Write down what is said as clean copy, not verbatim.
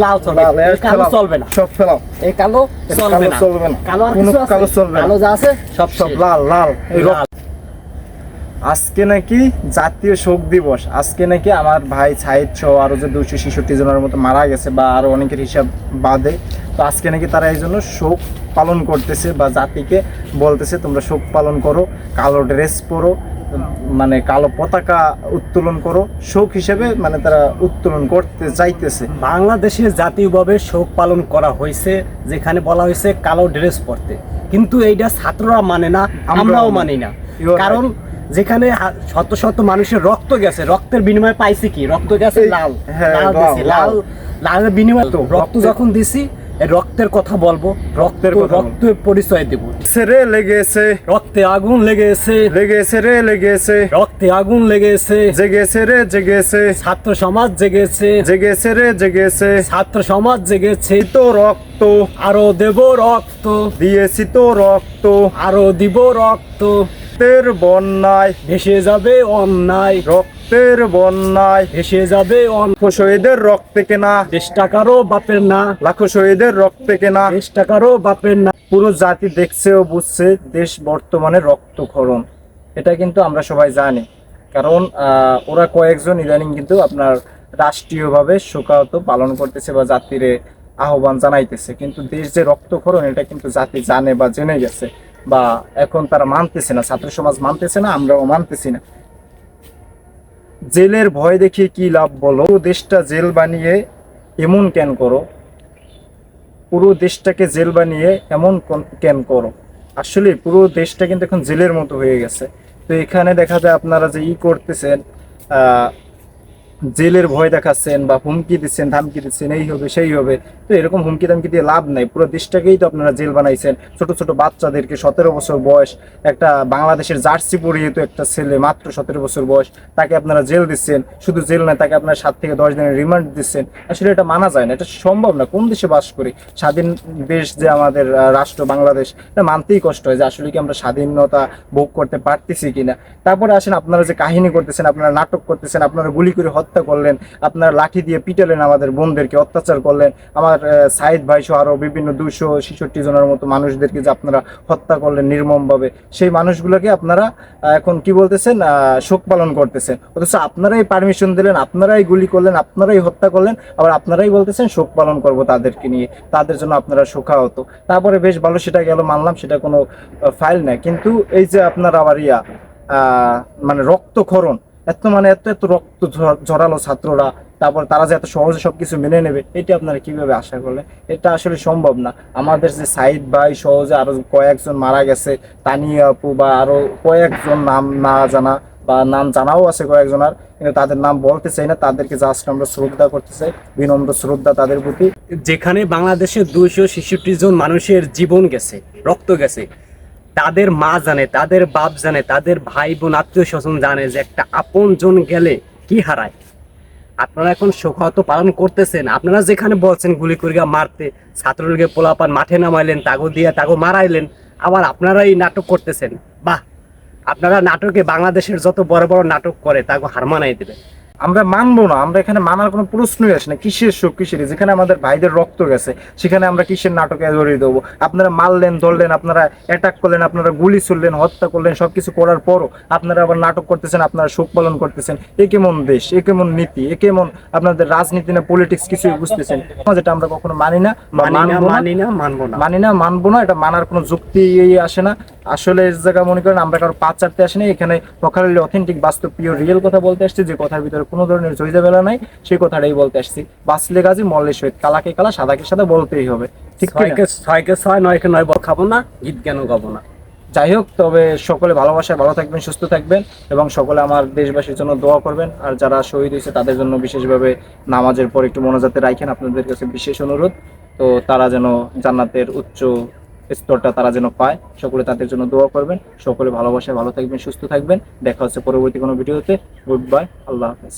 লাল চলবে, এই কালো চলবে না, সব ফেলাও, এই কালো চলবে না, চলবে না, কালো আর কোনো কিছু আছে? কালো চলবে না, কালো যা আছে সব শেষ। লাল লাল। এই লাল। আজকে নাকি জাতীয় শোক দিবস, আজকে নাকি আমার ভাই সাইদ সহ আরো যে 266 জনের মতো মারা গেছে বা আরো অনেকের হিসাব বাদে, তো আজকে নাকি তারা এই জন্য শোক পালন করতেছে বা জাতিকে বলতেছে তোমরা শোক পালন করো, কালো ড্রেস পরো, মানে কালো পতাকা উত্তোলন করো, শোক হিসেবে মানে তারা উত্তোলন করতে চাইতেছে। বাংলাদেশে জাতীয়ভাবে শোক পালন করা হয়েছে, যেখানে বলা হয়েছে কালো ড্রেস পরতে, কিন্তু এইটা ছাত্ররা মানে না, আমরাও মানি না। কারণ যেখানে শত শত মানুষের রক্ত গেছে, রক্তের বিনিময়ে পাইছি কি? রক্ত গেছে লাল, লাল দিছি, লাল লালের বিনিময়ে রক্ত যখন দিছি, রক্তের কথা বলবো, রক্তের পরিচয় দেব। রে লেগেছে রক্তে আগুন লেগেছে, লেগেছে রে লেগেছে, রক্তে আগুন লেগেছে, জেগেছে রে জেগেছে, ছাত্র সমাজ জেগেছে, জেগেছে রে জেগেছে, ছাত্র সমাজ জেগেছে, তো রক্ত আরো দেব রক্ত, দিয়েছি তো রক্ত, আরো দিব রক্ত, রক্তের বন্যায় ভেসে যাবে অন্যায়, রক্তের বন্যায় ভেসে যাবে লাখো শহীদের রক্তে কেনা, দেশটা কারো বাপের না, লাখো শহীদের রক্তে কেনা, দেশটা কারো বাপের না। পুরো জাতি দেখছে ও বুঝছে দেশ বর্তমানে রক্তক্ষরণ, এটা কিন্তু আমরা সবাই জানি। কারণ ওরা কয়েকজন ইদানিং কিন্তু আপনার রাষ্ট্রীয়ভাবে শোকাহত পালন করতেছে বা জাতিরে আহ্বান জানাইতেছে, কিন্তু দেশ যে রক্তক্ষরণ এটা কিন্তু জাতি জানে বা জেনে গেছে, বা এখন তারা মানতেছে না, ছাত্র সমাজ মানতেছে না, আমরাও মানতেছি না। জেলের ভয় দেখিয়ে কি লাভ বলো? দেশটা জেল বানিয়ে এমন কেন করো? পুরো দেশটাকে জেল বানিয়ে এমন কেন করো? আসলে পুরো দেশটা কিন্তু এখন জেলের মতো হয়ে গেছে। তো এখানে দেখা যায় আপনারা যে করতেছেন, জেলের ভয় দেখাচ্ছেন বা হুমকি দিচ্ছেন, ধামকি দিচ্ছেন, এই হবে সেই হবে, তো এরকম হুমকি দামকি দিয়ে লাভ নাই। পুরো দেশটাকেই তো আপনারা জেল বানাইছেন। ছোট ছোট বাচ্চাদেরকে 17 বছর বয়স, একটা বাংলাদেশের জার্সি পরিয়ে তো একটা ছেলে মাত্র 17 বছর বয়স, তাকে আপনারা জেল দিচ্ছেন। শুধু জেল নয়, তাকে আপনারা 7 থেকে 10 দিনের রিমান্ড দিচ্ছেন। আসলে এটা মানা যায় না, এটা সম্ভব না। কোন দেশে বাস করি? স্বাধীন দেশ যে আমাদের রাষ্ট্র বাংলাদেশ, এটা মানতেই কষ্ট হয় যে আসলে কি আমরা স্বাধীনতা ভোগ করতে পারতেছি কিনা। তারপরে আসেন আপনারা যে কাহিনী করতেছেন, আপনারা নাটক করতেছেন, আপনারা গুলি করে হত্যা করলেন, আপনারা লাঠি দিয়ে পিটালেন, আমাদের বোনদেরকে অত্যাচার করলেন, আমার সাইদ ভাই সহ আরো বিভিন্ন 266 জনের মতো মানুষদেরকে যে আপনারা হত্যা করলেন নির্মমভাবে, সেই মানুষগুলোকে আপনারা এখন কি বলতেছেন? শোক পালন করতেছেন। অথচ আপনারাই পারমিশন দিলেন, আপনারাই গুলি করলেন, আপনারাই হত্যা করলেন, আবার আপনারাই বলতেছেন শোক পালন করব তাদেরকে নিয়ে, তাদের জন্য আপনারা শোকাহত। তারপরে বেশ ভালো, সেটা গেল, মানলাম, সেটা কোনো ফাইল না। কিন্তু এই যে আপনার আবার মানে রক্তক্ষরণ, এত এত রক্ত ঝরালো ছাত্ররা, তারপর তারা যে এত সহজে সবকিছু মেনে নেবে, এটা আপনারা কিভাবে আশা করলেন? এটা আসলে সম্ভব না। আমাদের যে সাইদ ভাই সহজে আরো কয়েকজন মারা গেছে, তানিয়া আপু বা আরো কয়েকজন নাম না জানা বা নাম জানাও আছে কয়েকজনের, কিন্তু তাদের নাম বলতে চাই না। তাদেরকে জাস্ট আমরা শ্রদ্ধা করতে চাই, বিনম্র শ্রদ্ধা তাদের প্রতি। যেখানে বাংলাদেশে 266 জন মানুষের জীবন গেছে, রক্ত গেছে, তাদের মা জানে, তাদের বাপ জানে, তাদের ভাই বোন আত্মীয় স্বজন জানে যে একটা আপন জন গেলে কি হারায়। আপনারা এখন শোকাহত পালন করতেছেন, আপনারা যেখানে বলছেন গুলি করিয়া মারতে, ছাত্রলীগের পোলাপান মাঠে নামাইলেন, তাগো দিয়া তাগো মারাইলেন, আবার আপনারাই নাটক করতেছেন। বাহ, আপনারা নাটকে বাংলাদেশের যত বড় বড় নাটক করে তাগো হার মানাই দেবেন। আমরা মানবো না, আমরা এখানে মানার কোনো প্রশ্নই আসে না। কিসের শোক, কিসের? যেখানে আমাদের ভাইদের রক্ত গেছে সেখানে আমরা কিসের নাটকে জড়িয়ে দেবো? আপনারা মারলেন, ধরলেন, আপনারা অ্যাটাক করলেন, আপনারা গুলি ছুড়লেন, হত্যা করলেন, সবকিছু করার পরও আপনারা আবার নাটক করতেছেন, আপনারা শোক পালন করতেছেন। এ কেমন দেশ, এ কেমন নীতি, এ কেমন আপনাদের রাজনীতি না পলিটিক্স, কিছুই বুঝতেছেন? যেটা আমরা কখনো মানি না, মানবো না। এটা মানার কোনো যুক্তি আসে না। আসলে এই জায়গা মনে করেন আমরা কারো পা চাটতে আসিনি, এখানে পখালি অথেন্টিক বাস্তব পিওর রিয়েল কথা বলতে আসছি, যে কথার ভিতরে কোনো ধরনের জয়জাবেলা নাই, সেই কথাটাই বলতে আসছি। বাঁচলে গাজী, মরলে শহীদ, কালাকে কালা, সাদাকে সাদা বলতেই হবে। ঠিক আছে, 6 9 9 খাবো না, গীত কেন গাবো না। যাই হোক, তবে সকলে ভালোবাসায় ভালো থাকবেন, সুস্থ থাকবেন, এবং সকলে আমার দেশবাসীর জন্য দোয়া করবেন। আর যারা শহীদ হয়েছে তাদের জন্য বিশেষভাবে নামাজের পর একটু মনোজাতে রাখেন, আপনাদের কাছে বিশেষ অনুরোধ। তো তারা যেন জান্নাতের উচ্চ স্তরটা তারা যেন পায়, সকলে তাদের জন্য দোয়া করবেন। সকলে ভালোবাসায় ভালো থাকবেন, সুস্থ থাকবেন। দেখা হচ্ছে পরবর্তী কোনো ভিডিওতে। গুড বাই, আল্লাহ হাফেজ।